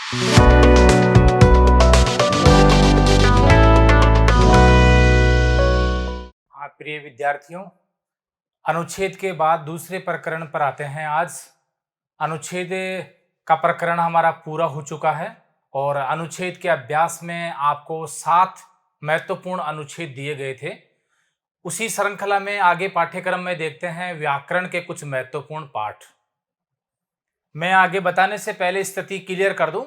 हाँ, प्रिय विद्यार्थियों, अनुच्छेद के बाद दूसरे प्रकरण पर आते हैं। आज अनुच्छेद का प्रकरण हमारा पूरा हो चुका है और अनुच्छेद के अभ्यास में आपको 7 महत्वपूर्ण अनुच्छेद दिए गए थे। उसी श्रृंखला में आगे पाठ्यक्रम में देखते हैं व्याकरण के कुछ महत्वपूर्ण पाठ। मैं आगे बताने से पहले स्थिति क्लियर कर दूं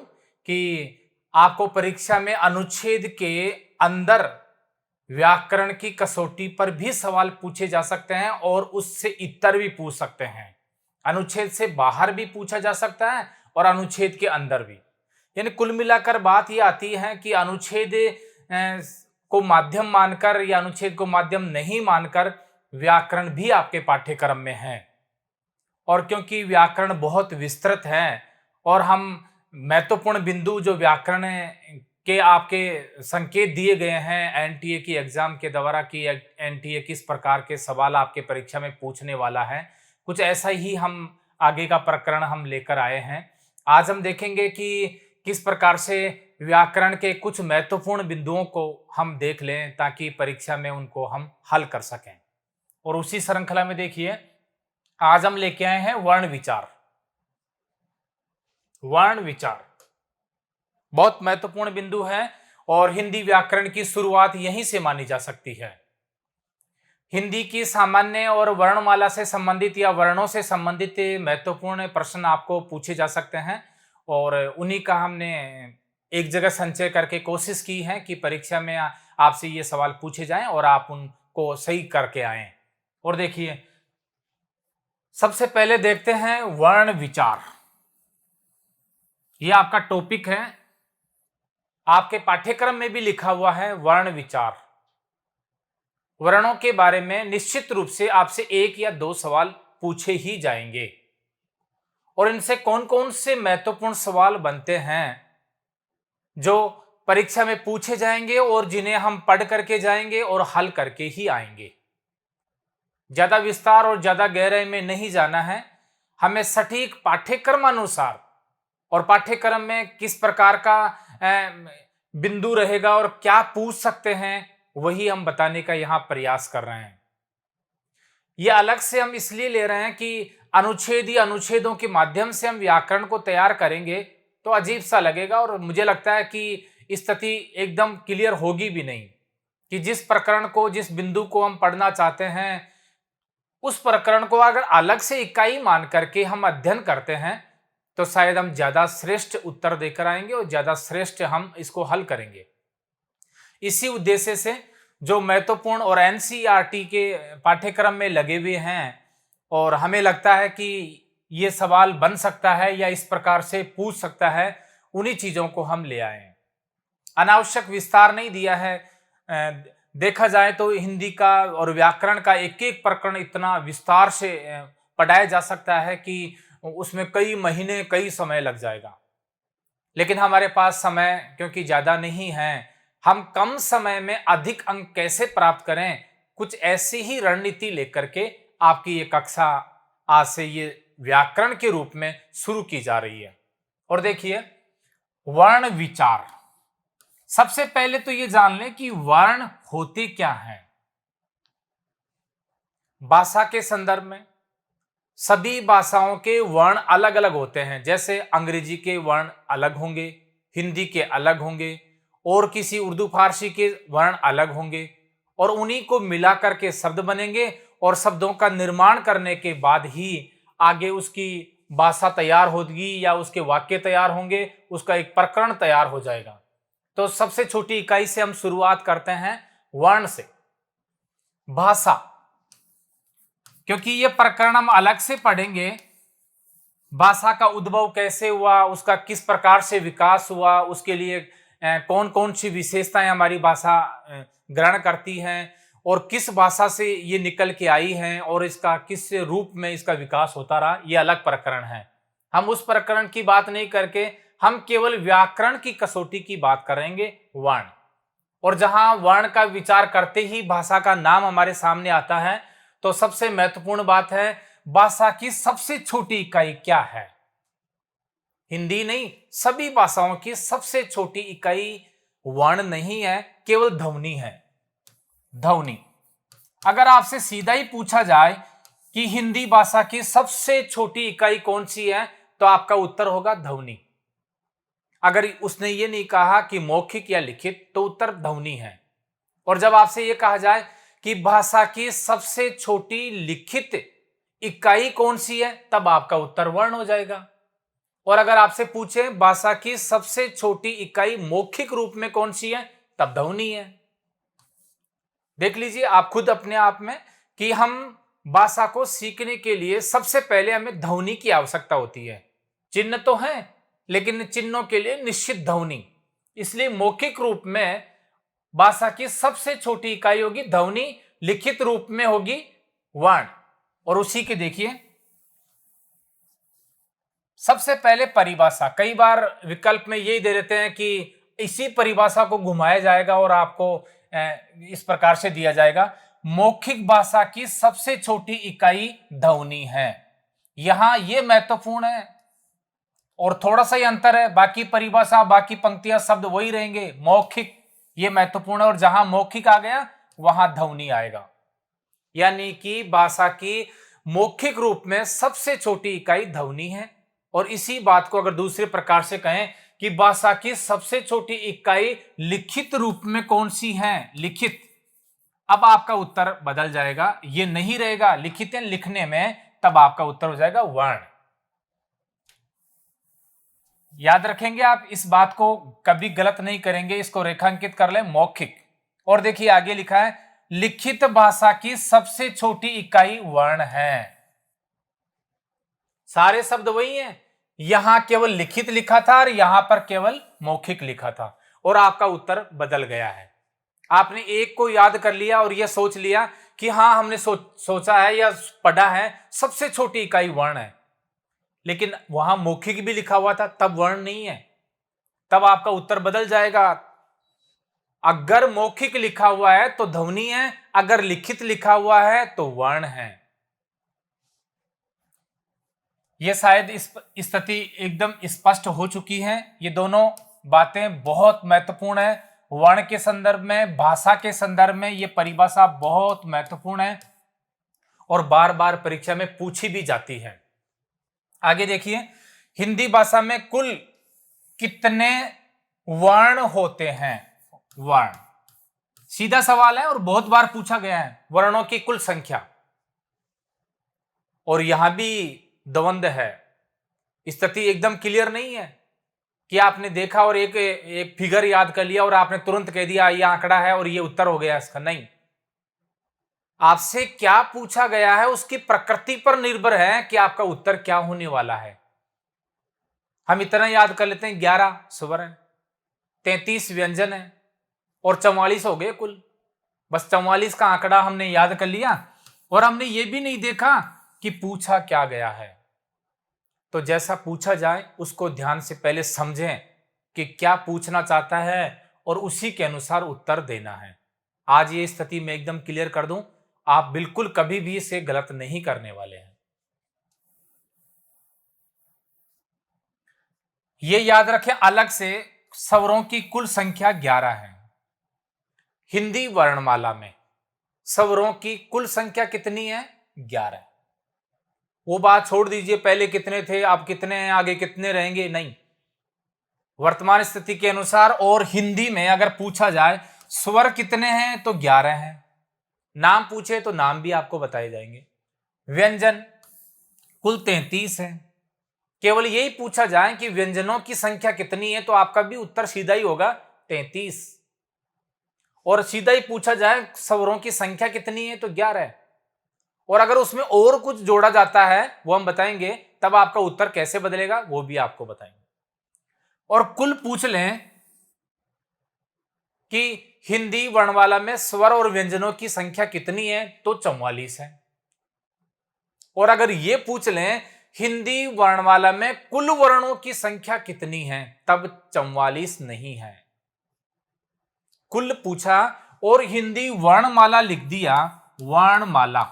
कि आपको परीक्षा में अनुच्छेद के अंदर व्याकरण की कसौटी पर भी सवाल पूछे जा सकते हैं और उससे इतर भी पूछ सकते हैं। अनुच्छेद से बाहर भी पूछा जा सकता है और अनुच्छेद के अंदर भी। यानी कुल मिलाकर बात यह आती है कि अनुच्छेद को माध्यम मानकर या अनुच्छेद को माध्यम नहीं मानकर व्याकरण भी आपके पाठ्यक्रम में है। और क्योंकि व्याकरण बहुत विस्तृत है और हम महत्वपूर्ण बिंदु जो व्याकरण के आपके संकेत दिए गए हैं एनटीए की एग्जाम के द्वारा कि एनटीए किस प्रकार के सवाल आपके परीक्षा में पूछने वाला है, कुछ ऐसा ही हम आगे का प्रकरण हम लेकर आए हैं। आज हम देखेंगे कि किस प्रकार से व्याकरण के कुछ महत्वपूर्ण बिंदुओं को हम देख लें ताकि परीक्षा में उनको हम हल कर सकें। और उसी श्रृंखला में देखिए, आज हम लेके आए हैं वर्ण विचार। वर्ण विचार बहुत महत्वपूर्ण बिंदु है और हिंदी व्याकरण की शुरुआत यहीं से मानी जा सकती है। हिंदी की सामान्य और वर्णमाला से संबंधित या वर्णों से संबंधित महत्वपूर्ण प्रश्न आपको पूछे जा सकते हैं और उन्हीं का हमने एक जगह संचय करके कोशिश की है कि परीक्षा में आपसे ये सवाल पूछे जाएं और आप उनको सही करके आएं। और देखिए, सबसे पहले देखते हैं वर्ण विचार। यह आपका टॉपिक है, आपके पाठ्यक्रम में भी लिखा हुआ है वर्ण विचार। वर्णों के बारे में निश्चित रूप से आपसे 1 या 2 सवाल पूछे ही जाएंगे और इनसे कौन कौन से महत्वपूर्ण सवाल बनते हैं जो परीक्षा में पूछे जाएंगे और जिन्हें हम पढ़ करके जाएंगे और हल करके ही आएंगे। ज्यादा विस्तार और ज्यादा गहराई में नहीं जाना है, हमें सटीक पाठ्यक्रम अनुसार और पाठ्यक्रम में किस प्रकार का बिंदु रहेगा और क्या पूछ सकते हैं वही हम बताने का यहां प्रयास कर रहे हैं। यह अलग से हम इसलिए ले रहे हैं कि अनुच्छेद या अनुच्छेदों के माध्यम से हम व्याकरण को तैयार करेंगे तो अजीब सा लगेगा और मुझे लगता है कि स्थिति एकदम क्लियर होगी भी नहीं कि जिस प्रकरण को, जिस बिंदु को हम पढ़ना चाहते हैं उस प्रकरण को अगर अलग से इकाई मान करके हम अध्ययन करते हैं तो शायद हम ज्यादा श्रेष्ठ उत्तर देकर आएंगे और ज्यादा श्रेष्ठ हम इसको हल करेंगे। इसी उद्देश्य से जो महत्वपूर्ण और एनसीईआरटी के पाठ्यक्रम में लगे हुए हैं और हमें लगता है कि ये सवाल बन सकता है या इस प्रकार से पूछ सकता है, उन्हीं चीजों को हम ले आए। अनावश्यक विस्तार नहीं दिया है। देखा जाए तो हिंदी का और व्याकरण का एक एक प्रकरण इतना विस्तार से पढ़ाया जा सकता है कि उसमें कई महीने, कई समय लग जाएगा। लेकिन हमारे पास समय क्योंकि ज्यादा नहीं है, हम कम समय में अधिक अंक कैसे प्राप्त करें, कुछ ऐसी ही रणनीति लेकर के आपकी ये कक्षा आज से ये व्याकरण के रूप में शुरू की जा रही है। और देखिए, वर्ण विचार। सबसे पहले तो ये जान लें कि वर्ण होते क्या हैं। भाषा के संदर्भ में सभी भाषाओं के वर्ण अलग अलग होते हैं। जैसे अंग्रेजी के वर्ण अलग होंगे, हिंदी के अलग होंगे और किसी उर्दू फारसी के वर्ण अलग होंगे और उन्हीं को मिलाकर के शब्द बनेंगे और शब्दों का निर्माण करने के बाद ही आगे उसकी भाषा तैयार होगी या उसके वाक्य तैयार होंगे, उसका एक प्रकरण तैयार हो जाएगा। तो सबसे छोटी इकाई से हम शुरुआत करते हैं वर्ण से। भाषा, क्योंकि ये प्रकरण हम अलग से पढ़ेंगे। भाषा का उद्भव कैसे हुआ, उसका किस प्रकार से विकास हुआ, उसके लिए कौन कौन सी विशेषताएं हमारी भाषा ग्रहण करती हैं और किस भाषा से ये निकल के आई हैं और इसका किस रूप में इसका विकास होता रहा, ये अलग प्रकरण है। हम उस प्रकरण की बात नहीं करके हम केवल व्याकरण की कसौटी की बात करेंगे, वर्ण। और जहां वर्ण का विचार करते ही भाषा का नाम हमारे सामने आता है तो सबसे महत्वपूर्ण बात है भाषा की सबसे छोटी इकाई क्या है। हिंदी नहीं, सभी भाषाओं की सबसे छोटी इकाई वर्ण नहीं है, केवल ध्वनि है। ध्वनि। अगर आपसे सीधा ही पूछा जाए कि हिंदी भाषा की सबसे छोटी इकाई कौन सी है, तो आपका उत्तर होगा ध्वनि। अगर उसने ये नहीं कहा कि मौखिक या लिखित, तो उत्तर ध्वनि है। और जब आपसे ये कहा जाए कि भाषा की सबसे छोटी लिखित इकाई कौन सी है, तब आपका उत्तर वर्ण हो जाएगा। और अगर आपसे पूछे भाषा की सबसे छोटी इकाई मौखिक रूप में कौन सी है, तब ध्वनि है। देख लीजिए आप खुद अपने आप में कि हम भाषा को सीखने के लिए सबसे पहले हमें ध्वनि की आवश्यकता होती है। चिन्ह तो है, लेकिन चिन्हों के लिए निश्चित ध्वनि। इसलिए मौखिक रूप में भाषा की सबसे छोटी इकाई होगी ध्वनि, लिखित रूप में होगी वर्ण। और उसी के देखिए सबसे पहले परिभाषा। कई बार विकल्प में यही दे देते हैं कि इसी परिभाषा को घुमाया जाएगा और आपको इस प्रकार से दिया जाएगा, मौखिक भाषा की सबसे छोटी इकाई ध्वनि है। यहां यह महत्वपूर्ण है और थोड़ा सा ही अंतर है, बाकी परिभाषा बाकी पंक्तियां शब्द वही रहेंगे, मौखिक ये महत्वपूर्ण है। और जहां मौखिक आ गया वहां ध्वनि आएगा, यानी कि भाषा की मौखिक रूप में सबसे छोटी इकाई ध्वनि है। और इसी बात को अगर दूसरे प्रकार से कहें कि भाषा की सबसे छोटी इकाई लिखित रूप में कौन सी है, लिखित, अब आपका उत्तर बदल जाएगा, ये नहीं रहेगा लिखित लिखने में, तब आपका उत्तर हो जाएगा वर्ण। याद रखेंगे आप इस बात को, कभी गलत नहीं करेंगे, इसको रेखांकित कर लें, मौखिक। और देखिए आगे लिखा है लिखित भाषा की सबसे छोटी इकाई वर्ण है। सारे शब्द वही हैं, यहां केवल लिखित लिखा था और यहां पर केवल मौखिक लिखा था, और आपका उत्तर बदल गया है। आपने एक को याद कर लिया और यह सोच लिया कि हां हमने सोचा है या पढ़ा है सबसे छोटी इकाई वर्ण है, लेकिन वहां मौखिक भी लिखा हुआ था, तब वर्ण नहीं है, तब आपका उत्तर बदल जाएगा। अगर मौखिक लिखा हुआ है तो ध्वनि है, अगर लिखित लिखा हुआ है तो वर्ण है। यह शायद इस स्थिति एकदम स्पष्ट हो चुकी है। ये दोनों बातें बहुत महत्वपूर्ण है, वर्ण के संदर्भ में, भाषा के संदर्भ में ये परिभाषा बहुत महत्वपूर्ण है और बार बार परीक्षा में पूछी भी जाती है। आगे देखिए हिंदी भाषा में कुल कितने वर्ण होते हैं। वर्ण सीधा सवाल है और बहुत बार पूछा गया है, वर्णों की कुल संख्या। और यहां भी द्वंद्व है, स्थिति एकदम क्लियर नहीं है कि आपने देखा और एक फिगर याद कर लिया और आपने तुरंत कह दिया ये आंकड़ा है और ये उत्तर हो गया इसका। नहीं, आपसे क्या पूछा गया है उसकी प्रकृति पर निर्भर है कि आपका उत्तर क्या होने वाला है। हम इतना याद कर लेते हैं 11 स्वर है, 33 व्यंजन है और 44 हो गए कुल। बस 44 का आंकड़ा हमने याद कर लिया और हमने ये भी नहीं देखा कि पूछा क्या गया है। तो जैसा पूछा जाए उसको ध्यान से पहले समझें कि क्या पूछना चाहता है और उसी के अनुसार उत्तर देना है। आज ये स्थिति में एकदम क्लियर कर दूं, आप बिल्कुल कभी भी इसे गलत नहीं करने वाले हैं। ये याद रखें अलग से, स्वरों की कुल संख्या 11 है। हिंदी वर्णमाला में स्वरों की कुल संख्या कितनी है? 11। वो बात छोड़ दीजिए पहले कितने थे अब कितने हैं आगे कितने रहेंगे, नहीं, वर्तमान स्थिति के अनुसार। और हिंदी में अगर पूछा जाए स्वर कितने हैं तो 11 हैं। नाम पूछे तो नाम भी आपको बताए जाएंगे। व्यंजन कुल 33 है। केवल यही पूछा जाए कि व्यंजनों की संख्या कितनी है तो आपका भी उत्तर सीधा ही होगा 33। और सीधा ही पूछा जाए स्वरों की संख्या कितनी है तो 11 है। और अगर उसमें और कुछ जोड़ा जाता है वो हम बताएंगे, तब आपका उत्तर कैसे बदलेगा वो भी आपको बताएंगे। और कुल पूछ लें कि हिंदी वर्णमाला में स्वर और व्यंजनों की संख्या कितनी है तो 44 है। और अगर ये पूछ लें हिंदी वर्णमाला में कुल वर्णों की संख्या कितनी है तब 44 नहीं है। कुल पूछा और हिंदी वर्णमाला लिख दिया, वर्णमाला,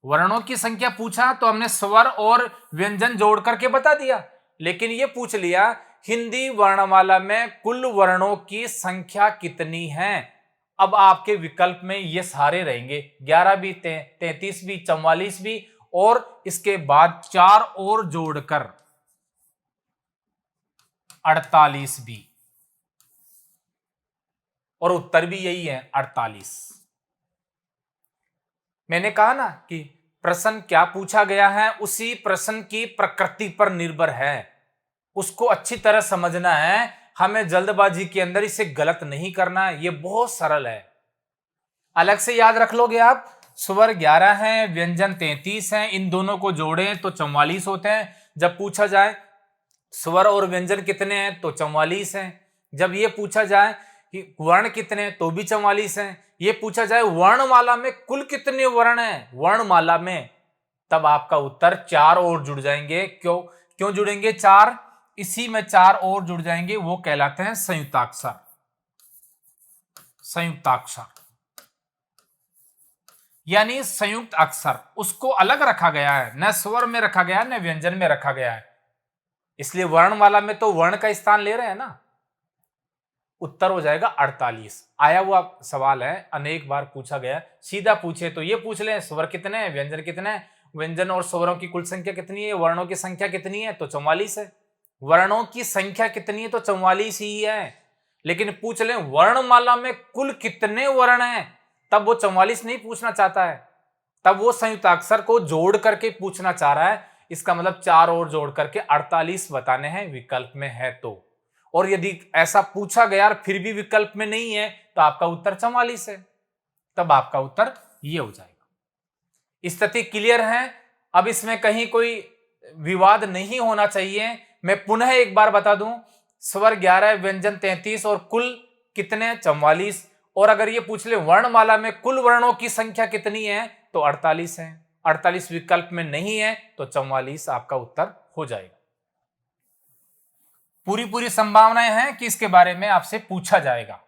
वर्णों की संख्या पूछा तो हमने स्वर और व्यंजन जोड़ करके बता दिया, लेकिन ये पूछ लिया हिंदी वर्णमाला में कुल वर्णों की संख्या कितनी है। अब आपके विकल्प में ये सारे रहेंगे, 11 भी, 33 भी, 44 भी, और इसके बाद 4 और जोड़कर 48 भी, और उत्तर भी यही है 48। मैंने कहा ना कि प्रश्न क्या पूछा गया है उसी प्रश्न की प्रकृति पर निर्भर है, उसको अच्छी तरह समझना है, हमें जल्दबाजी के अंदर इसे गलत नहीं करना है। ये बहुत सरल है, अलग से याद रख लोगे आप। स्वर 11 है, व्यंजन 33 है, इन दोनों को जोड़ें तो 44 होते हैं। जब पूछा जाए स्वर और व्यंजन कितने हैं तो 44 हैं। जब ये पूछा जाए कि वर्ण कितने हैं तो भी 44 हैं। ये पूछा जाए वर्णमाला में कुल कितने वर्ण हैं वर्णमाला में, तब आपका उत्तर 4 और जुड़ जाएंगे। क्यों जुड़ेंगे 4? इसी में 4 और जुड़ जाएंगे, वो कहलाते हैं संयुक्ताक्षर। संयुक्ताक्षर यानी संयुक्त अक्षर, उसको अलग रखा गया है, न स्वर में रखा गया है न व्यंजन में रखा गया है, इसलिए वर्णमाला में तो वर्ण का स्थान ले रहे हैं ना। उत्तर हो जाएगा 48। आया हुआ सवाल है, अनेक बार पूछा गया, सीधा पूछे तो ये पूछ ले स्वर कितने हैं, व्यंजन कितने हैं, व्यंजन और स्वरों की कुल संख्या कितनी है, वर्णों की संख्या कितनी है तो 44 है। वर्णों की संख्या कितनी है तो 44 ही है, लेकिन पूछ ले वर्णमाला में कुल कितने वर्ण हैं, तब वो 44 नहीं पूछना चाहता है, तब वो संयुक्ताक्षर को जोड़ करके पूछना चाह रहा है। इसका मतलब 4 और जोड़ करके 48 बताने हैं विकल्प में है तो। और यदि ऐसा पूछा गया और फिर भी विकल्प में नहीं है तो आपका उत्तर 44 है, तब आपका उत्तर ये हो जाएगा। स्थिति क्लियर है? अब इसमें कहीं कोई विवाद नहीं होना चाहिए। मैं पुनः एक बार बता दूं, स्वर 11, व्यंजन 33 और कुल कितने 44। और अगर ये पूछ ले वर्णमाला में कुल वर्णों की संख्या कितनी है तो 48 है। 48 विकल्प में नहीं है तो 44 आपका उत्तर हो जाएगा। पूरी संभावनाएं हैं कि इसके बारे में आपसे पूछा जाएगा।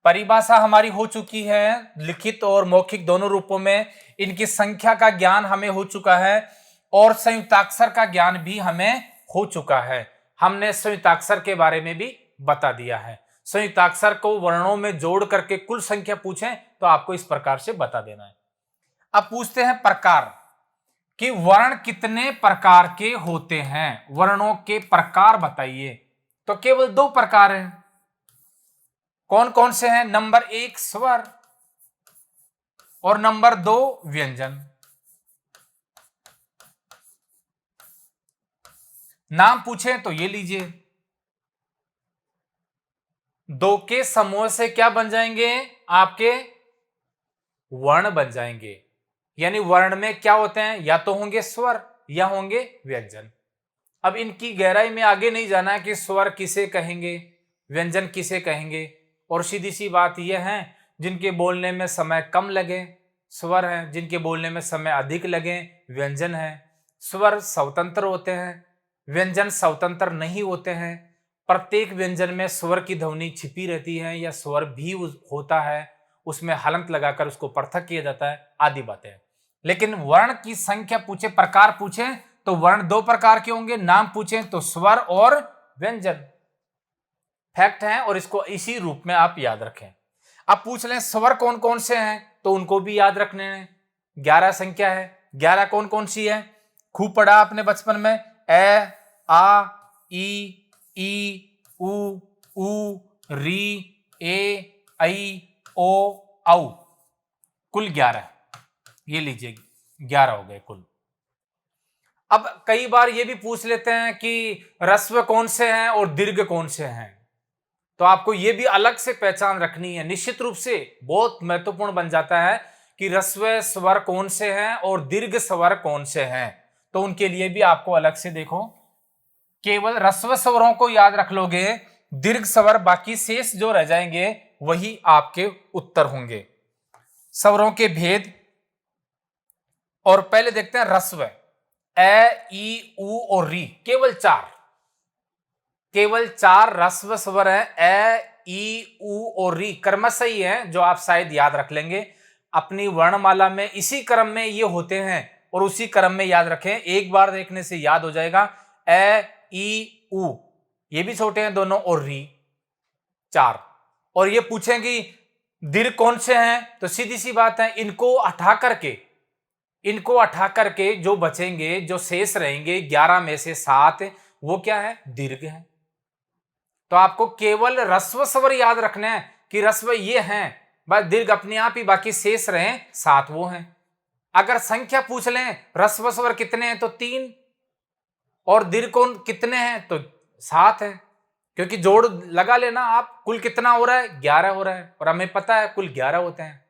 परिभाषा हमारी हो चुकी है, लिखित और मौखिक दोनों रूपों में। इनकी संख्या का ज्ञान हमें हो चुका है और संयुक्ताक्षर का ज्ञान भी हमें हो चुका है। हमने संयुक्ताक्षर के बारे में भी बता दिया है। संयुक्ताक्षर को वर्णों में जोड़ करके कुल संख्या पूछें तो आपको इस प्रकार से बता देना है। अब पूछते हैं प्रकार कि वर्ण कितने प्रकार के होते हैं, वर्णों के प्रकार बताइए। तो केवल 2 प्रकार हैं। कौन कौन से हैं? नंबर 1 स्वर और नंबर 2 व्यंजन। नाम पूछे तो ये लीजिए, 2 के समूह से क्या बन जाएंगे आपके? वर्ण बन जाएंगे। यानी वर्ण में क्या होते हैं? या तो होंगे स्वर या होंगे व्यंजन। अब इनकी गहराई में आगे नहीं जाना है कि स्वर किसे कहेंगे, व्यंजन किसे कहेंगे। और सीधी सी बात यह है, जिनके बोलने में समय कम लगे स्वर हैं, जिनके बोलने में समय अधिक लगे व्यंजन है। स्वर स्वतंत्र होते हैं, व्यंजन स्वतंत्र नहीं होते हैं। प्रत्येक व्यंजन में स्वर की ध्वनि छिपी रहती है या स्वर भी होता है, उसमें हलंत लगाकर उसको पृथक किया जाता है, आदि बातें। लेकिन वर्ण की संख्या पूछे, प्रकार पूछे तो वर्ण 2 प्रकार के होंगे। नाम पूछे तो स्वर और व्यंजन। फैक्ट है और इसको इसी रूप में आप याद रखें। अब पूछ लें स्वर कौन कौन से हैं तो उनको भी याद रखने हैं। 11 संख्या है, 11 कौन कौन सी है? खूब पढ़ा आपने बचपन में, ए, आ, ई, उ, री, ए, ऐ, ओ, औ। कुल 11। ये लीजिए 11 हो गए कुल। अब कई बार ये भी पूछ लेते हैं कि ह्रस्व कौन से हैं और दीर्घ कौन से हैं, तो आपको ये भी अलग से पहचान रखनी है। निश्चित रूप से बहुत महत्वपूर्ण बन जाता है कि ह्रस्व स्वर कौन से हैं और दीर्घ स्वर कौन से हैं, तो उनके लिए भी आपको अलग से देखो। केवल ह्रस्व स्वरों को याद रख लोगे, दीर्घ स्वर बाकी शेष जो रह जाएंगे वही आपके उत्तर होंगे। स्वरों के भेद, और पहले देखते हैं ह्रस्व। ए, ई, उ और री, केवल 4 ह्रस्व स्वर है। ए, ई, उ और री क्रमशः ही है जो आप शायद याद रख लेंगे। अपनी वर्णमाला में इसी क्रम में ये होते हैं और उसी क्रम में याद रखें, एक बार देखने से याद हो जाएगा। ए ई उ ये भी छोटे हैं दोनों, और री 4। और ये पूछेंगे दीर्घ कौन से हैं, तो सीधी सी बात है, इनको हटा करके जो बचेंगे, जो शेष रहेंगे 11 में से 7, वो क्या है, दीर्घ है। तो आपको केवल ह्रस्व स्वर याद रखना है कि ह्रस्व ये हैं, बस दीर्घ अपने आप ही, बाकी शेष रहे 7 वो हैं। अगर संख्या पूछ लें ह्रस्व स्वर कितने हैं तो 3, और दीर्घ कौन कितने हैं तो 7 है, क्योंकि जोड़ लगा लेना आप, कुल कितना हो रहा है, 11 हो रहा है, और हमें पता है कुल 11 होते हैं।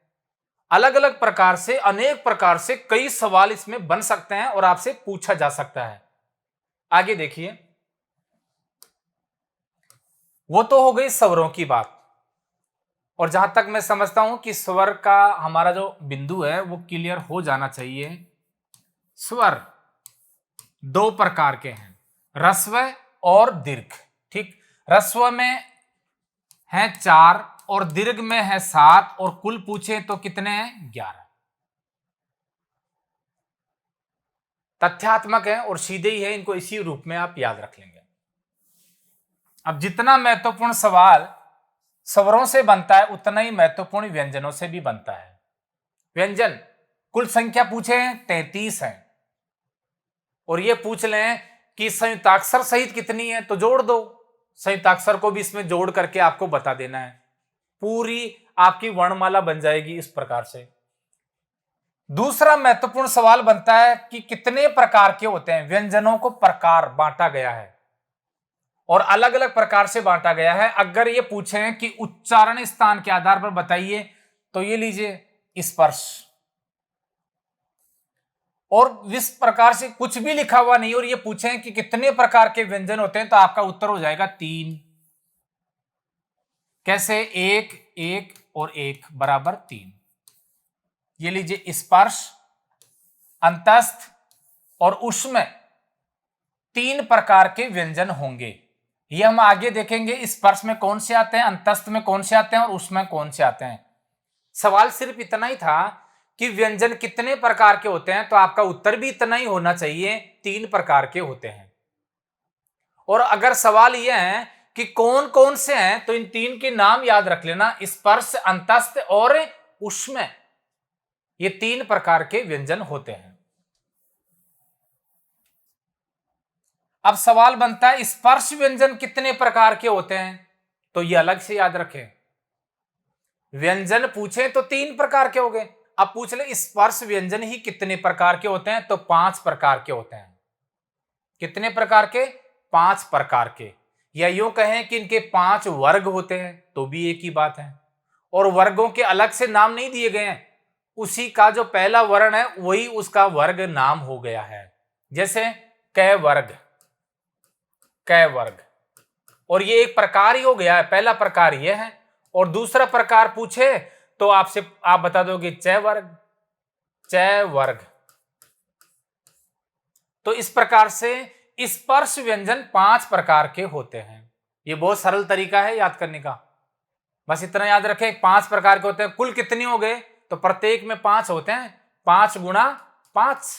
अलग अलग प्रकार से, अनेक प्रकार से कई सवाल इसमें बन सकते हैं और आपसे पूछा जा सकता है। आगे देखिए, वो तो हो गई स्वरों की बात, और जहां तक मैं समझता हूं कि स्वर का हमारा जो बिंदु है वो क्लियर हो जाना चाहिए। स्वर 2 प्रकार के हैं, ह्रस्व और दीर्घ। ठीक, ह्रस्व में है 4 और दीर्घ में है 7, और कुल पूछे तो कितने हैं, 11। तथ्यात्मक है और सीधे ही है, इनको इसी रूप में आप याद रख लेंगे। अब जितना महत्वपूर्ण सवाल स्वरों से बनता है, उतना ही महत्वपूर्ण व्यंजनों से भी बनता है। व्यंजन कुल संख्या पूछे हैं 33 है, और ये पूछ लें कि संयुक्ताक्षर सहित कितनी है तो जोड़ दो, संयुक्ताक्षर को भी इसमें जोड़ करके आपको बता देना है, पूरी आपकी वर्णमाला बन जाएगी इस प्रकार से। दूसरा महत्वपूर्ण सवाल बनता है कि कितने प्रकार के होते हैं। व्यंजनों को प्रकार बांटा गया है और अलग अलग प्रकार से बांटा गया है। अगर ये पूछें कि उच्चारण स्थान के आधार पर बताइए, तो ये लीजिए स्पर्श, और इस प्रकार से कुछ भी लिखा हुआ नहीं, और ये पूछें कि कितने प्रकार के व्यंजन होते हैं, तो आपका उत्तर हो जाएगा 3। कैसे, 1 1 और 1 बराबर 3। ये लीजिए स्पर्श, अंतस्थ और उष्म 3 प्रकार के व्यंजन होंगे। ये हम आगे देखेंगे, स्पर्श में कौन से आते हैं, अंतस्थ में कौन से आते हैं और उष्म में कौन से आते हैं। सवाल सिर्फ इतना ही था कि व्यंजन कितने प्रकार के होते हैं, तो आपका उत्तर भी इतना ही होना चाहिए, 3 प्रकार के होते हैं। और अगर सवाल यह है कि कौन कौन से हैं, तो इन 3 के नाम याद रख लेना, स्पर्श, अंतस्थ और उष्म, ये 3 प्रकार के व्यंजन होते हैं। अब सवाल बनता है स्पर्श व्यंजन कितने प्रकार के होते हैं, तो ये अलग से याद रखें। व्यंजन पूछे तो 3 प्रकार के हो गए, अब पूछ ले स्पर्श व्यंजन ही कितने प्रकार के होते हैं, तो 5 प्रकार के होते हैं। कितने प्रकार के, 5 प्रकार के, या यूं कहें कि इनके 5 वर्ग होते हैं, तो भी एक ही बात है। और वर्गों के अलग से नाम नहीं दिए गए हैं, उसी का जो पहला वर्ण है वही उसका वर्ग नाम हो गया है। जैसे कै वर्ग, कै वर्ग, और ये एक प्रकार ही हो गया है, पहला प्रकार ये है। और दूसरा प्रकार पूछे तो आप बता दोगे चै वर्ग, चै वर्ग। तो इस प्रकार से स्पर्श व्यंजन 5 प्रकार के होते हैं। ये बहुत सरल तरीका है याद करने का, बस इतना याद रखें, 5 प्रकार के होते हैं। कुल कितने हो गए, तो प्रत्येक में 5 होते हैं, 5 गुणा 5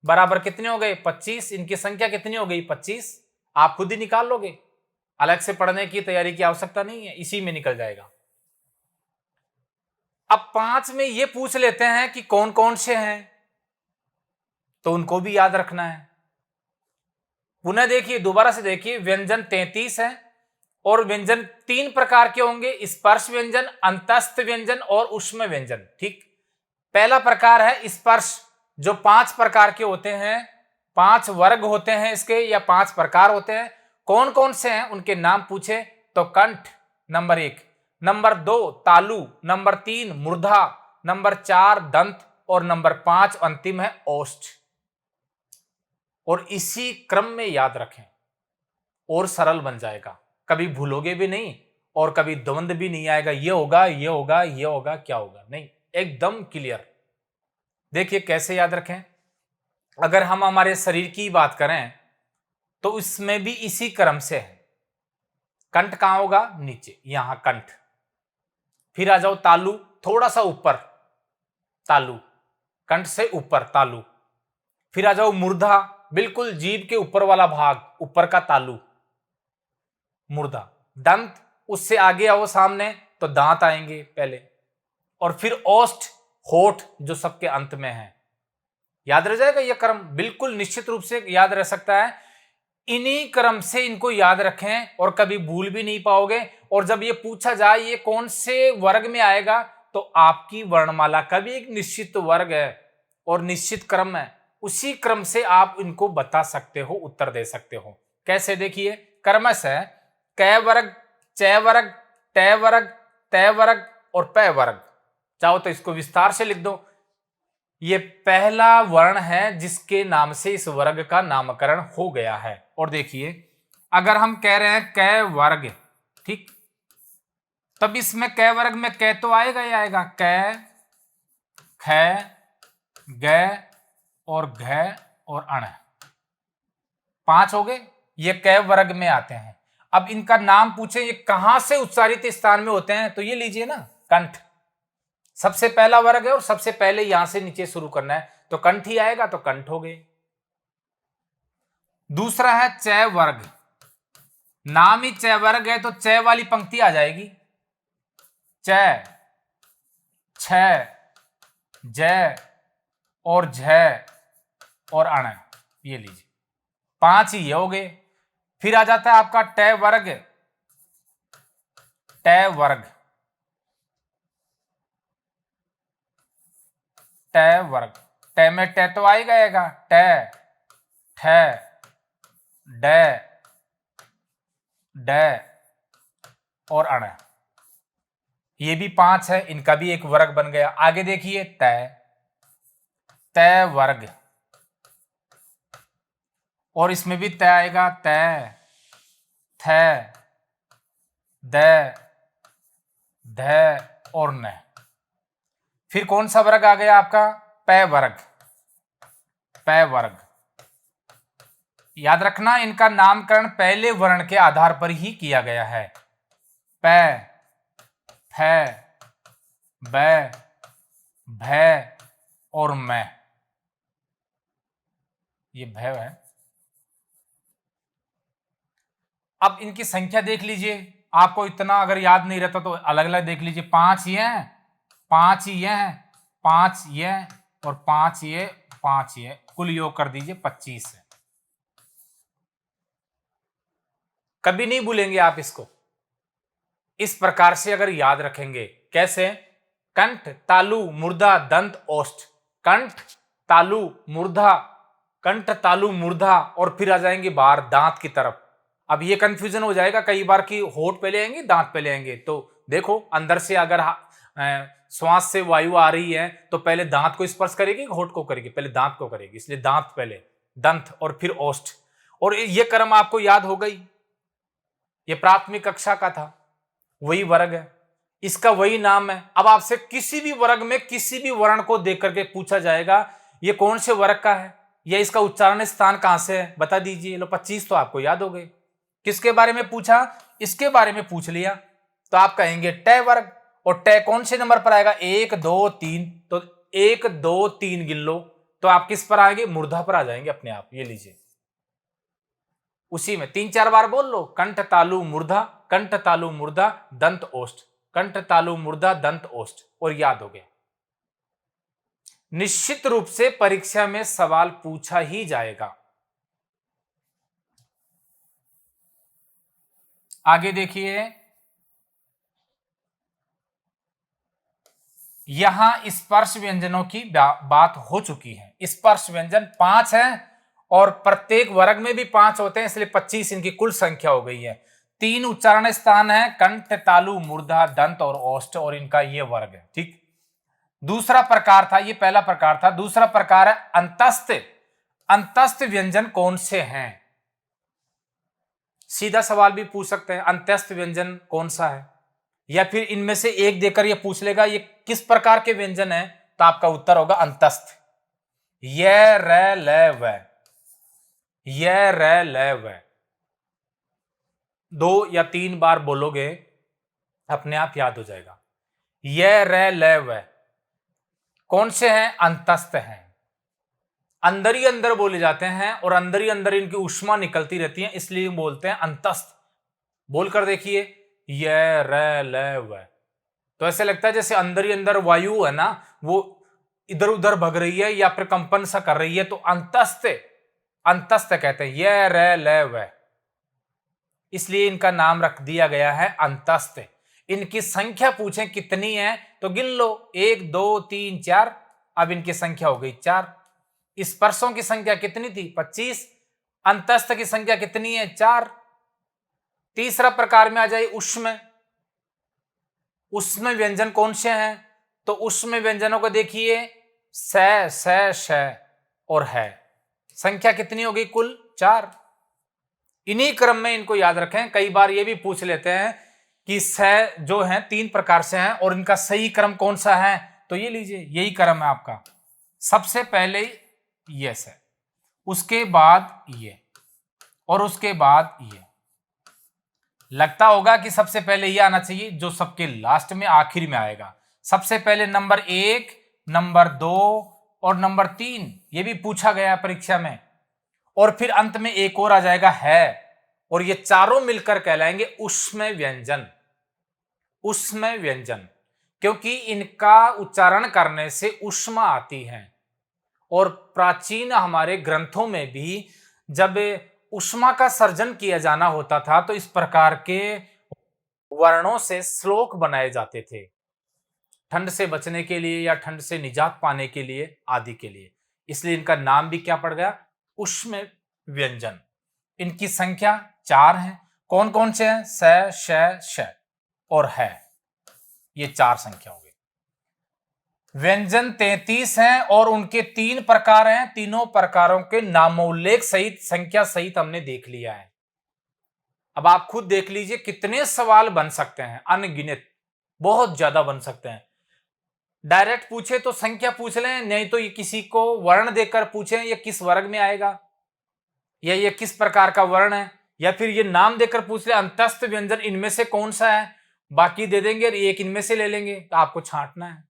बराबर कितने हो गए, 25। इनकी संख्या कितनी हो गई, 25। आप खुद ही निकाल लोगे, अलग से पढ़ने की तैयारी की आवश्यकता नहीं है, इसी में निकल जाएगा। अब 5 में ये पूछ लेते हैं कि कौन कौन से हैं, तो उनको भी याद रखना है। पुनः देखिए, दोबारा से देखिए, व्यंजन 33 है और व्यंजन 3 प्रकार के होंगे, स्पर्श व्यंजन, अंतस्थ व्यंजन और उष्म व्यंजन। ठीक, पहला प्रकार है स्पर्श, जो 5 प्रकार के होते हैं, 5 वर्ग होते हैं इसके, या 5 प्रकार होते हैं। कौन कौन से हैं उनके नाम पूछे तो कंठ नंबर 1, नंबर 2 तालु, नंबर 3 मूर्धा, नंबर 4 दंत, और नंबर 5 अंतिम है ओष्ठ। और इसी क्रम में याद रखें और सरल बन जाएगा, कभी भूलोगे भी नहीं और कभी द्वंद भी नहीं आएगा, ये होगा ये होगा ये होगा क्या होगा, नहीं, एकदम क्लियर। देखिए कैसे याद रखें, अगर हम हमारे शरीर की बात करें तो इसमें भी इसी क्रम से है। कंठ कहां होगा, नीचे, यहां कंठ, फिर आ जाओ तालु थोड़ा सा ऊपर, तालु, कंठ से ऊपर तालु। फिर आ जाओ मूर्धा, बिल्कुल जीभ के ऊपर वाला भाग, ऊपर का तालु, मूर्धा। दंत, उससे आगे आओ सामने तो दांत आएंगे पहले, और फिर ओष्ठ, होठ जो सबके अंत में है। याद रह जाएगा ये क्रम, बिल्कुल निश्चित रूप से याद रह सकता है। इन्हीं क्रम से इनको याद रखें और कभी भूल भी नहीं पाओगे। और जब ये पूछा जाए ये कौन से वर्ग में आएगा, तो आपकी वर्णमाला का भी एक निश्चित वर्ग है और निश्चित क्रम है, उसी क्रम से आप इनको बता सकते हो, उत्तर दे सकते हो। कैसे? देखिए, क्रमश है क वर्ग, च वर्ग, ट वर्ग, त वर्ग और प वर्ग। चाहो तो इसको विस्तार से लिख दो। ये पहला वर्ण है जिसके नाम से इस वर्ग का नामकरण हो गया है। और देखिए, अगर हम कह रहे हैं क वर्ग, ठीक, तब इसमें क वर्ग में क तो आएगा ही आएगा, क, ख, ग और घ और अण, 5 हो गए, ये क वर्ग में आते हैं। अब इनका नाम पूछे ये कहां से उच्चारित स्थान में होते हैं, तो ये लीजिए ना, कंठ सबसे पहला वर्ग है और सबसे पहले यहां से नीचे शुरू करना है, तो कंठ ही आएगा, तो कंठ हो गए। दूसरा है च वर्ग, नाम ही च वर्ग है तो च वाली पंक्ति आ जाएगी, च, छ, ज और झ और अण, ये लीजिए 5 ही हो गए। फिर आ जाता है आपका ट वर्ग, ट वर्ग, ट वर्ग, ट में ट तो आ ही गएगा, ट, ठ, ड, ड और अण, ये भी 5 है, इनका भी एक वर्ग बन गया। आगे देखिए त, त वर्ग, और इसमें भी त आएगा, त, थ, द, ध और न। फिर कौन सा वर्ग आ गया आपका? प वर्ग, प वर्ग। याद रखना, इनका नामकरण पहले वर्ण के आधार पर ही किया गया है। प, फ, ब, भ और म, ये भ है। अब इनकी संख्या देख लीजिए, आपको इतना अगर याद नहीं रहता तो अलग अलग देख लीजिए। 5 ये हैं, 5 ये हैं, 5 ये और 5 ये, 5 ये, कुल योग कर दीजिए 25 है। कभी नहीं भूलेंगे आप इसको, इस प्रकार से अगर याद रखेंगे। कैसे? कंठ, तालु, मूर्धा, दंत, ओष्ठ, कंठ, तालु, मूर्धा, कंठ, तालु, मूर्धा, और फिर आ जाएंगे बाहर दांत की तरफ। अब ये कंफ्यूजन हो जाएगा कई बार कि होठ पहले आएंगे दांत पहले आएंगे, तो देखो अंदर से अगर श्वास से वायु आ रही है तो पहले दांत को स्पर्श करेगी, होठ को करेगी? पहले दांत को करेगी, इसलिए दांत पहले, दंत और फिर ओष्ठ। और ये क्रम आपको याद हो गई, ये प्राथमिक कक्षा का था, वही वर्ग है, इसका वही नाम है। अब आपसे किसी भी वर्ग में किसी भी वर्ण को देख करके पूछा जाएगा ये कौन से वर्ग का है या इसका उच्चारण स्थान कहां से है, बता दीजिए। लो 25 तो आपको याद हो गए। किसके बारे में पूछा? इसके बारे में पूछ लिया, तो आप कहेंगे ट वर्ग। और ट कौन से नंबर पर आएगा? 1 2 3, तो 1 2 3 गिन लो, तो आप किस पर आएंगे? मूर्धा पर आ जाएंगे अपने आप। ये लीजिए, उसी में 3-4 बार बोल लो, कंठ तालु मूर्धा, कंठ तालु मूर्धा, दंत ओष्ठ, कंठ तालु मूर्धा, दंत ओष्ठ, और याद हो गया। निश्चित रूप से परीक्षा में सवाल पूछा ही जाएगा। आगे देखिए, यहां स्पर्श व्यंजनों की बात हो चुकी है। स्पर्श व्यंजन 5 है और प्रत्येक वर्ग में भी 5 होते हैं, इसलिए 25 इनकी कुल संख्या हो गई है। 3 उच्चारण स्थान है, कंठ, तालु, मूर्धा, दंत और ओष्ठ, और इनका ये वर्ग है। ठीक, दूसरा प्रकार था, ये पहला प्रकार था। दूसरा प्रकार है अंतस्थ। अंतस्थ व्यंजन कौन से हैं? सीधा सवाल भी पूछ सकते हैं, अंतस्थ व्यंजन कौन सा है, या फिर इनमें से एक देकर यह पूछ लेगा ये किस प्रकार के व्यंजन है, तो आपका उत्तर होगा अंतस्थ। य, र, ल, व, य, र, ल, व। 2 या 3 बार बोलोगे अपने आप याद हो जाएगा। य, र, ल, व। कौन से हैं? अंतस्थ हैं, अंदर ही अंदर बोले जाते हैं और अंदर ही अंदर इनकी ऊष्मा निकलती रहती है, इसलिए बोलते हैं अंतस्थ। बोलकर देखिए, य र ल व, तो ऐसे लगता है जैसे अंदर ही अंदर वायु है ना, वो इधर उधर भग रही है या फिर कंपन सा कर रही है, तो अंतस्थ, अंतस्थ कहते हैं, य र ल व, इसलिए इनका नाम रख दिया गया है अंतस्थ। इनकी संख्या पूछें कितनी है तो गिन लो, 1 2 3 4, अब इनकी संख्या हो गई 4। स्पर्शों की संख्या कितनी थी? 25। अंतस्थ की संख्या कितनी है? 4। तीसरा प्रकार में आ जाए उष्म। उष्म व्यंजन कौन से हैं? तो उष्म व्यंजनों को देखिए, स श और है। संख्या कितनी हो गई? कुल 4। इन्हीं क्रम में इनको याद रखें। कई बार ये भी पूछ लेते हैं कि स जो है 3 प्रकार से हैं और इनका सही क्रम कौन सा है, तो ये लीजिए, यही क्रम है आपका। सबसे पहले ये है, उसके बाद ये, और उसके बाद ये। लगता होगा कि सबसे पहले ये आना चाहिए, जो सबके लास्ट में आखिर में आएगा। सबसे पहले नंबर 1, नंबर 2 और नंबर 3, ये भी पूछा गया परीक्षा में। और फिर अंत में एक और आ जाएगा है, और ये चारों मिलकर कहलाएंगे उष्म व्यंजन। उष्म व्यंजन, क्योंकि इनका उच्चारण करने से उष्मा आती है। और प्राचीन हमारे ग्रंथों में भी जब उष्मा का सर्जन किया जाना होता था तो इस प्रकार के वर्णों से श्लोक बनाए जाते थे, ठंड से बचने के लिए या ठंड से निजात पाने के लिए आदि के लिए। इसलिए इनका नाम भी क्या पड़ गया? उष्म व्यंजन। इनकी संख्या 4 है। कौन कौन से हैं? स श श और है, ये 4 संख्या हो गई। व्यंजन 33 हैं और उनके 3 प्रकार हैं। तीनों प्रकारों के नामोल्लेख सहित, संख्या सहित हमने देख लिया है। अब आप खुद देख लीजिए कितने सवाल बन सकते हैं, अनगिनत, बहुत ज्यादा बन सकते हैं। डायरेक्ट पूछे तो संख्या पूछ लें, नहीं तो ये किसी को वर्ण देकर पूछें ये किस वर्ग में आएगा या ये किस प्रकार का वर्ण है, या फिर ये नाम देकर पूछ ले अंतस्थ व्यंजन इनमें से कौन सा है, बाकी दे देंगे, एक इनमें से ले लेंगे। तो आपको छांटना है।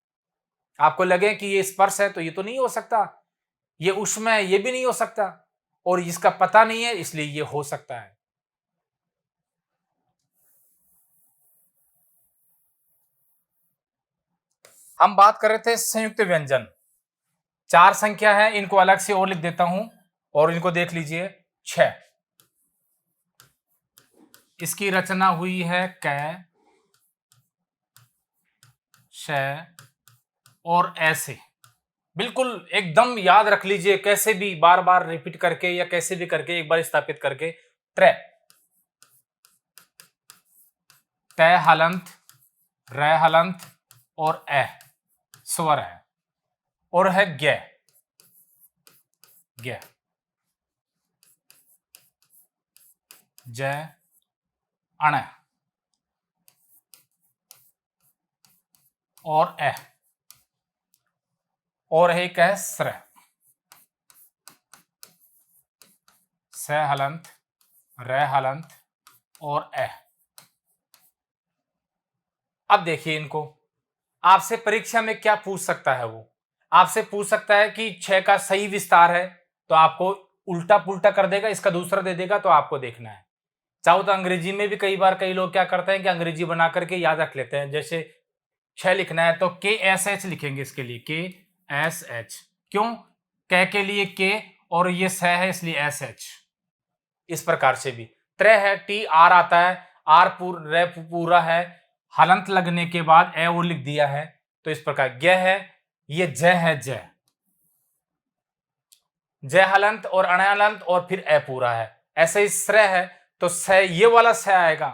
आपको लगे कि ये स्पर्श है तो ये तो नहीं हो सकता, ये उष्म है ये भी नहीं हो सकता, और इसका पता नहीं है इसलिए ये हो सकता है। हम बात कर रहे थे संयुक्त व्यंजन। 4 संख्या है, इनको अलग से और लिख देता हूं और इनको देख लीजिए। 6, इसकी रचना हुई है कै, श और ऐसे। बिल्कुल एकदम याद रख लीजिए, कैसे भी बार बार रिपीट करके या कैसे भी करके एक बार स्थापित करके। त्रै, तय हलंत, र हलंत और ए स्वर है, और है ज्ञ, ज्ञ, जय, अण और ए, और एक है स्र, स हलंत, र हलंत और ए। अब देखिए इनको, आपसे परीक्षा में क्या पूछ सकता है? वो आपसे पूछ सकता है कि 6 का सही विस्तार है, तो आपको उल्टा पुल्टा कर देगा, इसका दूसरा दे देगा, तो आपको देखना है। चाहो तो अंग्रेजी में भी कई बार कई लोग क्या करते हैं कि अंग्रेजी बना करके याद रख लेते हैं। जैसे 6 लिखना है तो KSH लिखेंगे, इसके लिए KSH। क्यों? क के लिए K और ये स है इसलिए SH। इस प्रकार से भी त्रै है, TR आता है, R पूरा है, हलंत लगने के बाद ए और लिख दिया है, तो इस प्रकार ज्ञ है, ये जय है, जय, जय हलंत और अण हलंत और फिर ए पूरा है। ऐसे ही श्र है तो स, ये वाला स आएगा।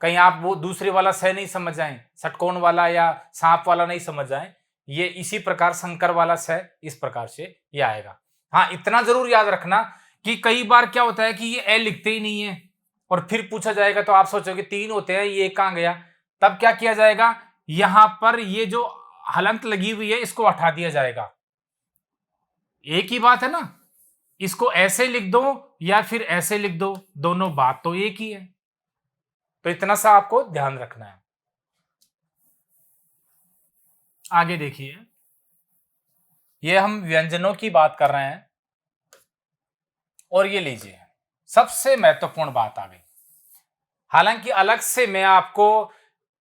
कहीं आप वो दूसरे वाला स नहीं समझ जाएं, षटकोण वाला या सांप वाला नहीं समझ जाएं, ये इसी प्रकार शंकर वाला स इस प्रकार से ये आएगा। हाँ, इतना जरूर याद रखना कि कई बार क्या होता है कि ये ए लिखते ही नहीं है और फिर पूछा जाएगा तो आप सोचोगे 3 होते हैं, ये कहां गया? तब क्या किया जाएगा, यहां पर ये जो हलंत लगी हुई है इसको हटा दिया जाएगा। एक ही बात है ना, इसको ऐसे लिख दो या फिर ऐसे लिख दो, दोनों बात तो एक ही है। तो इतना सा आपको ध्यान रखना है। आगे देखिए, ये हम व्यंजनों की बात कर रहे हैं। और ये लीजिए, सबसे महत्वपूर्ण बात आ गई। हालांकि अलग से मैं आपको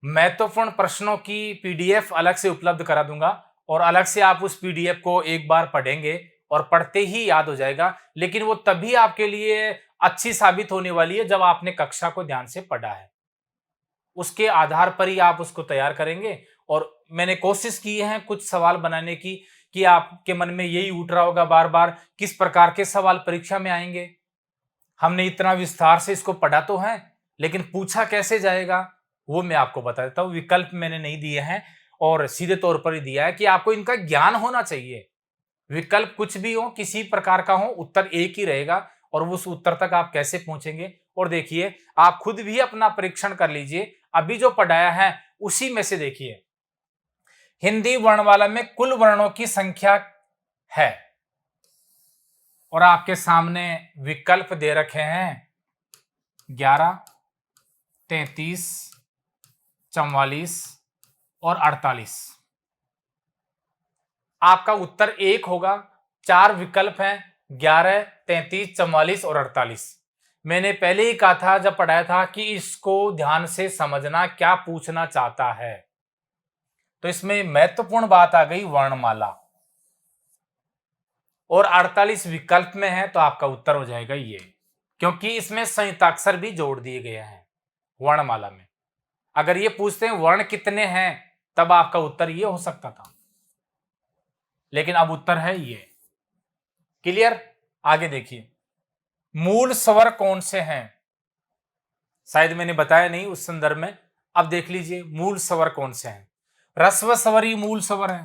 महत्वपूर्ण प्रश्नों की पीडीएफ अलग से उपलब्ध करा दूंगा और अलग से आप उस पीडीएफ को एक बार पढ़ेंगे और पढ़ते ही याद हो जाएगा, लेकिन वो तभी आपके लिए अच्छी साबित होने वाली है जब आपने कक्षा को ध्यान से पढ़ा है। उसके आधार पर ही आप उसको तैयार करेंगे। और मैंने कोशिश की है कुछ सवाल बनाने की कि आपके मन में यही उठ रहा होगा बार बार, किस प्रकार के सवाल परीक्षा में आएंगे। हमने इतना विस्तार से इसको पढ़ा तो है, लेकिन पूछा कैसे जाएगा वो मैं आपको बता देता हूं। विकल्प मैंने नहीं दिए हैं और सीधे तौर पर ही दिया है कि आपको इनका ज्ञान होना चाहिए। विकल्प कुछ भी हो, किसी प्रकार का हो, उत्तर एक ही रहेगा और उस उत्तर तक आप कैसे पहुंचेंगे। और देखिए, आप खुद भी अपना परीक्षण कर लीजिए। अभी जो पढ़ाया है उसी में से देखिए, हिंदी वर्णमाला में कुल वर्णों की संख्या है और आपके सामने विकल्प दे रखे हैं 11, 33, 44 और 48। आपका उत्तर एक होगा। चार विकल्प हैं, 11, 33, 44 और 48। मैंने पहले ही कहा था जब पढ़ाया था कि इसको ध्यान से समझना, क्या पूछना चाहता है। तो इसमें महत्वपूर्ण बात आ गई वर्णमाला, और 48 विकल्प में है तो आपका उत्तर हो जाएगा ये, क्योंकि इसमें संयुक्ताक्षर भी जोड़ दिए गए हैं वर्णमाला में। अगर ये पूछते हैं वर्ण कितने हैं तब आपका उत्तर ये हो सकता था, लेकिन अब उत्तर है ये। क्लियर? आगे देखिए, मूल स्वर कौन से हैं? शायद मैंने बताया नहीं उस संदर्भ में। अब देख लीजिए मूल स्वर कौन से हैं। ह्रस्व स्वर ही मूल स्वर है,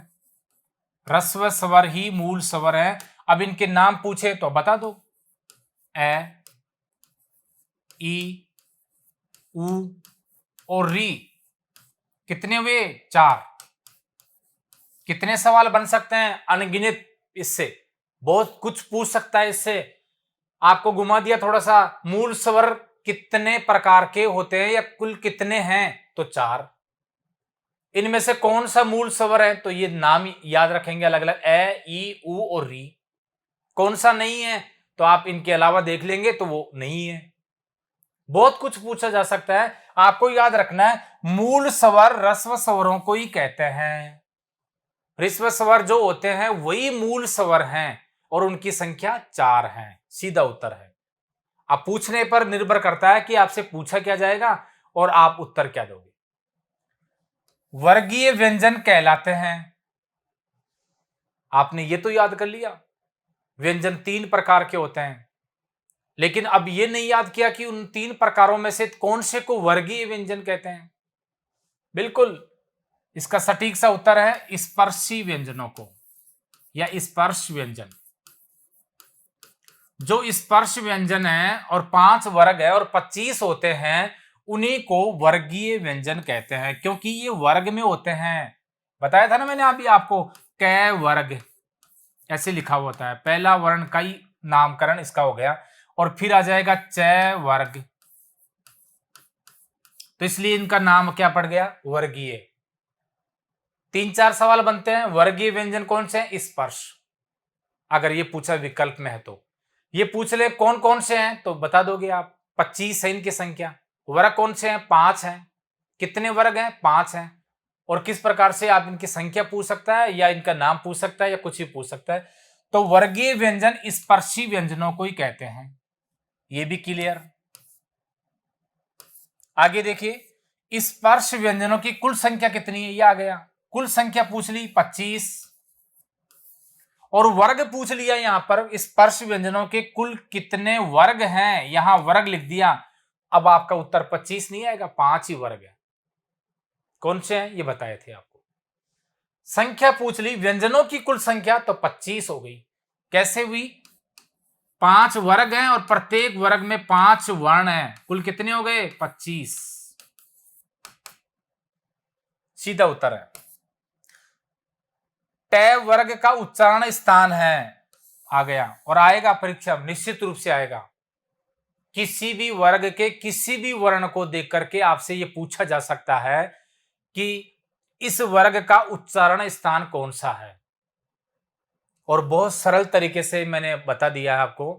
ह्रस्व स्वर ही मूल स्वर है। अब इनके नाम पूछे तो बता दो। ए, ई, उ और री कितने हुए? 4। कितने सवाल बन सकते हैं? अनगिनत। इससे बहुत कुछ पूछ सकता है। इससे आपको घुमा दिया थोड़ा सा, मूल स्वर कितने प्रकार के होते हैं या कुल कितने हैं? तो 4। इनमें से कौन सा मूल स्वर है? तो ये नाम याद रखेंगे अलग अलग, ए, ई, उ और री। कौन सा नहीं है तो आप इनके अलावा देख लेंगे तो वो नहीं है। बहुत कुछ पूछा जा सकता है। आपको याद रखना है मूल स्वर ह्रस्व स्वरों को ही कहते हैं। ह्रस्व स्वर जो होते हैं वही मूल स्वर हैं और उनकी संख्या 4 है। सीधा उत्तर है। अब पूछने पर निर्भर करता है कि आपसे पूछा क्या जाएगा और आप उत्तर क्या दोगे। वर्गीय व्यंजन कहलाते हैं। आपने ये तो याद कर लिया, व्यंजन 3 प्रकार के होते हैं, लेकिन अब ये नहीं याद किया कि उन 3 प्रकारों में से कौन से को वर्गीय व्यंजन कहते हैं। बिल्कुल, इसका सटीक सा उत्तर है स्पर्शी व्यंजनों को या स्पर्श व्यंजन। जो स्पर्श व्यंजन है और 5 वर्ग है और 25 होते हैं, उन्हीं को वर्गीय व्यंजन कहते हैं, क्योंकि ये वर्ग में होते हैं। बताया था ना मैंने अभी आपको, कै वर्ग ऐसे लिखा हुआ होता है। पहला वर्ण का ही नामकरण इसका हो गया और फिर आ जाएगा चै वर्ग, तो इसलिए इनका नाम क्या पड़ गया? वर्गीय। 3-4 सवाल बनते हैं। वर्गीय व्यंजन कौन से हैं? स्पर्श। अगर ये पूछा विकल्प में है तो ये पूछ ले कौन कौन से हैं तो बता दोगे आप। 25 है इनकी संख्या। वर्ग कौन से हैं? 5 हैं। कितने वर्ग हैं? 5 हैं। और किस प्रकार से आप इनकी संख्या पूछ सकता है या इनका नाम पूछ सकता है या कुछ भी पूछ सकता है। तो वर्गीय व्यंजन स्पर्शी व्यंजनों को ही कहते हैं। ये भी क्लियर? आगे देखिए, स्पर्श व्यंजनों की कुल संख्या कितनी है? ये आ गया। कुल संख्या पूछ ली 25 और वर्ग पूछ लिया। यहां पर स्पर्श व्यंजनों के कुल कितने वर्ग हैं, यहां वर्ग लिख दिया। अब आपका उत्तर 25 नहीं आएगा, 5 ही वर्ग है। कौन से हैं ये बताए थे आपको। संख्या पूछ ली, व्यंजनों की कुल संख्या तो 25 हो गई। कैसे हुई? 5 वर्ग हैं और प्रत्येक वर्ग में 5 वर्ण हैं। कुल कितने हो गए? 25। सीधा उत्तर है। टै वर्ग का उच्चारण स्थान है, आ गया और आएगा परीक्षा में, निश्चित रूप से आएगा। किसी भी वर्ग के किसी भी वर्ण को देख करके आपसे यह पूछा जा सकता है कि इस वर्ग का उच्चारण स्थान कौन सा है। और बहुत सरल तरीके से मैंने बता दिया है आपको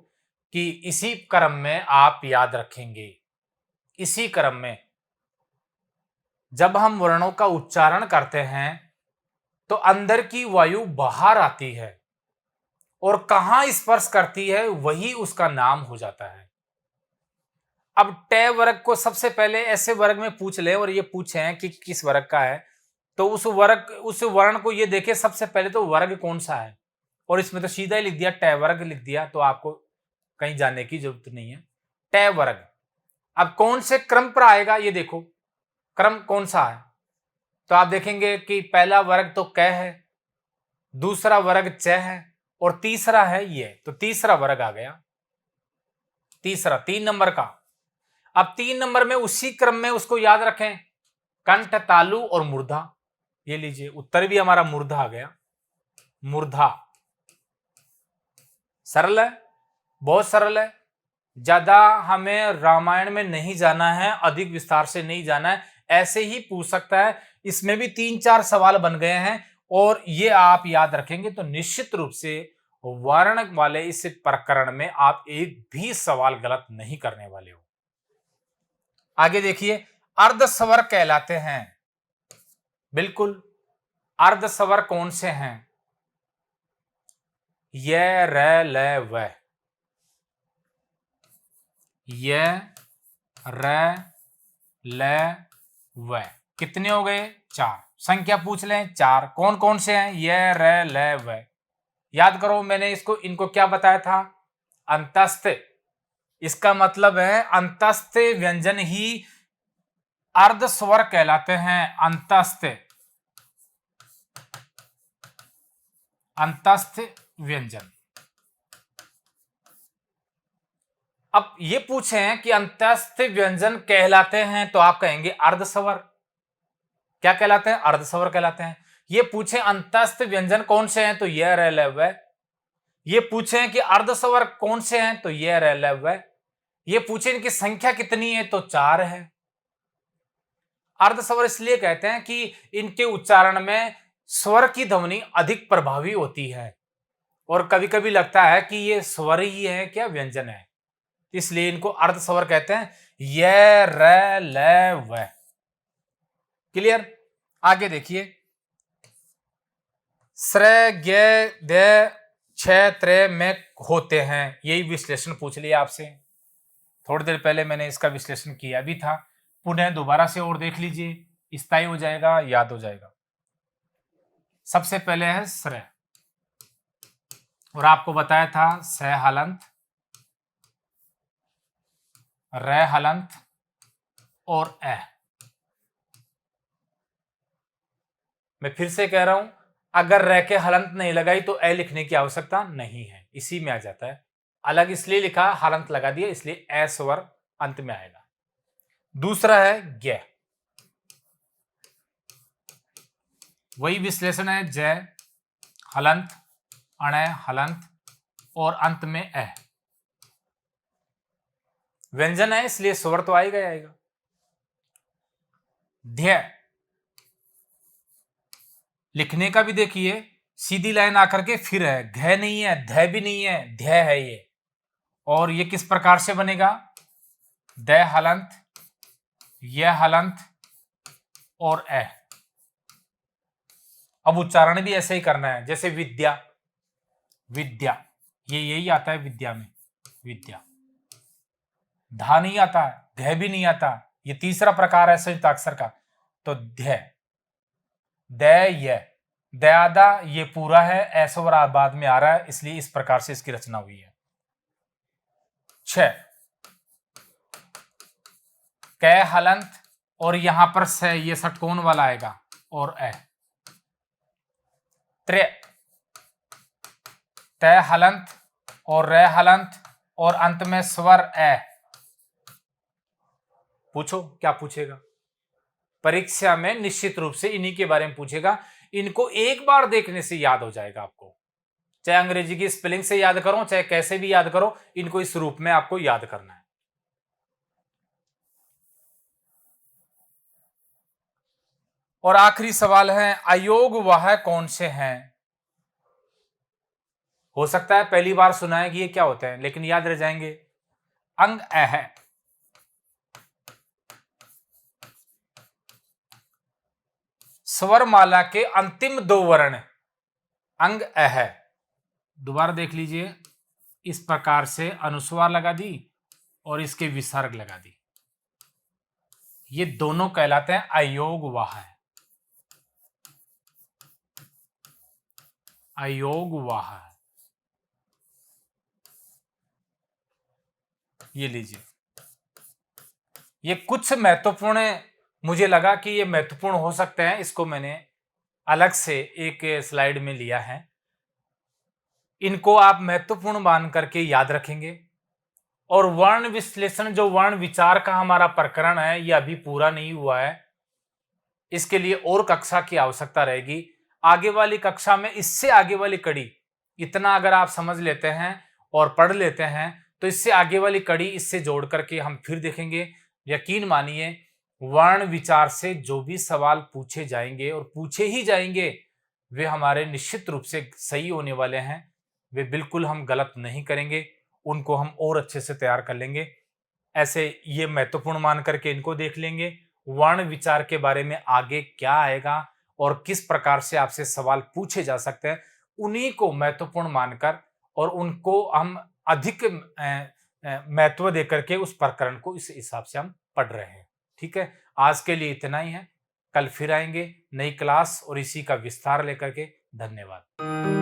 कि इसी क्रम में आप याद रखेंगे। इसी क्रम में जब हम वर्णों का उच्चारण करते हैं तो अंदर की वायु बाहर आती है और कहां स्पर्श करती है वही उसका नाम हो जाता है। अब ट वर्ग को सबसे पहले ऐसे वर्ग में पूछ ले और ये पूछे कि किस वर्ग का है, तो उस वर्ण को ये देखे सबसे पहले तो वर्ग कौन सा है, और इसमें तो सीधा ही लिख दिया ट वर्ग लिख दिया, तो आपको कहीं जाने की जरूरत नहीं है। ट वर्ग अब कौन से क्रम पर आएगा ये देखो, क्रम कौन सा है, तो आप देखेंगे कि पहला वर्ग तो क है, दूसरा वर्ग च है और तीसरा है ये, तो तीसरा वर्ग आ गया, तीसरा 3 नंबर का। अब 3 नंबर में उसी क्रम में उसको याद रखें, कंठ, तालु और मूर्धा। ये लीजिए उत्तर भी हमारा मूर्धा आ गया, मूर्धा। सरल है, बहुत सरल है। ज्यादा हमें रामायण में नहीं जाना है, अधिक विस्तार से नहीं जाना है, ऐसे ही पूछ सकता है। इसमें भी 3-4 सवाल बन गए हैं और ये आप याद रखेंगे तो निश्चित रूप से वर्ण वाले इस प्रकरण में आप एक भी सवाल गलत नहीं करने वाले हो। आगे देखिए, अर्धस्वर कहलाते हैं। बिल्कुल, अर्धस्वर कौन से हैं? य, र, ल, व। य, र, ल, व। कितने हो गए? 4। संख्या पूछ लें, 4। कौन कौन से हैं? य, र, ल, व। याद करो, मैंने इनको क्या बताया था? अंतस्थ। इसका मतलब है अंतस्थ व्यंजन ही अर्धस्वर कहलाते हैं। अंतस्थ, अंतस्थ व्यंजन। अब ये पूछें कि अंतस्थ व्यंजन कहलाते हैं तो आप कहेंगे अर्धस्वर। क्या कहलाते हैं? अर्धस्वर कहलाते हैं। ये पूछें अंतस्थ व्यंजन कौन से हैं तो ये र, ल, व। ये पूछें कि अर्धस्वर कौन से हैं तो ये र, ल, व। ये पूछें इनकी संख्या कितनी है तो 4 है। अर्धस्वर इसलिए कहते हैं कि इनके उच्चारण में स्वर की ध्वनि अधिक प्रभावी होती है और कभी कभी लगता है कि ये स्वर ही है क्या व्यंजन है, इसलिए इनको अर्धस्वर कहते हैं। य, र, ल, व। क्लियर? आगे देखिए, स्र, ग, द, छ, त्र में होते हैं। यही विश्लेषण पूछ लिया आपसे, थोड़ी देर पहले मैंने इसका विश्लेषण किया भी था। पुनः दोबारा से और देख लीजिए, स्थायी हो जाएगा, याद हो जाएगा। सबसे पहले है स्र, और आपको बताया था स हलंत, र हलंत और ए। मैं फिर से कह रहा हूं, अगर र के हलंत नहीं लगाई तो ए लिखने की आवश्यकता नहीं है, इसी में आ जाता है। अलग इसलिए लिखा, हलंत लगा दिया, इसलिए ए स्वर अंत में आएगा। दूसरा है ग, वही विश्लेषण है, जय हलंत, अणय हलंत और अंत में ए। व्यंजन है इसलिए स्वर तो आएगा ही आएगा। ध्य, लिखने का भी देखिए, सीधी लाइन आकर के फिर है, घ नहीं है, ध भी नहीं है, ध्य है ये। और ये किस प्रकार से बनेगा? द हलंत, य हलंत और ए। अब उच्चारण भी ऐसे ही करना है, जैसे विद्या, विद्या, ये यही आता है विद्या में, विद्या। धा नहीं आता, घ भी नहीं आता, ये तीसरा प्रकार है संयुक्ताक्षर का। तो ध्य, द, य, दयादा ये पूरा है, ऐसा और बाद में आ रहा है, इसलिए इस प्रकार से इसकी रचना हुई है। 6, क हलंत और यहां पर स, ये षटकोण वाला आएगा और ए। त्रे, त हलंत और र हलंत और अंत में स्वर ए। पूछो क्या पूछेगा परीक्षा में, निश्चित रूप से इन्हीं के बारे में पूछेगा। इनको एक बार देखने से याद हो जाएगा आपको, चाहे अंग्रेजी की स्पेलिंग से याद करो, चाहे कैसे भी याद करो, इनको इस रूप में आपको याद करना है। और आखिरी सवाल है, अयोग वह कौन से हैं? हो सकता है पहली बार सुना है कि ये क्या होता है, लेकिन याद रह जाएंगे। अंग अह, स्वर माला के अंतिम दो वर्ण अंग अह। दोबारा देख लीजिए, इस प्रकार से अनुस्वार लगा दी और इसके विसर्ग लगा दी, ये दोनों कहलाते हैं अयोगवाह। अयोगवाह, ये लीजिए। ये कुछ महत्वपूर्ण, मुझे लगा कि ये महत्वपूर्ण हो सकते हैं, इसको मैंने अलग से एक स्लाइड में लिया है। इनको आप महत्वपूर्ण मान करके याद रखेंगे। और वर्ण विश्लेषण, जो वर्ण विचार का हमारा प्रकरण है, ये अभी पूरा नहीं हुआ है, इसके लिए और कक्षा की आवश्यकता रहेगी। आगे वाली कक्षा में इससे आगे वाली कड़ी, इतना अगर आप समझ लेते हैं और पढ़ लेते हैं तो इससे आगे वाली कड़ी इससे जोड़ करके हम फिर देखेंगे। यकीन मानिए, वर्ण विचार से जो भी सवाल पूछे जाएंगे और पूछे ही जाएंगे, वे हमारे निश्चित रूप से सही होने वाले हैं। वे बिल्कुल हम गलत नहीं करेंगे, उनको हम और अच्छे से तैयार कर लेंगे। ऐसे ये महत्वपूर्ण मान करके इनको देख लेंगे। वर्ण विचार के बारे में आगे क्या आएगा और किस प्रकार से आपसे सवाल पूछे जा सकते हैं, उन्हीं को महत्वपूर्ण मानकर और उनको हम अधिक महत्व देकर के उस प्रकरण को इस हिसाब से हम पढ़ रहे हैं। ठीक है, आज के लिए इतना ही है। कल फिर आएंगे नई क्लास और इसी का विस्तार लेकर के। धन्यवाद।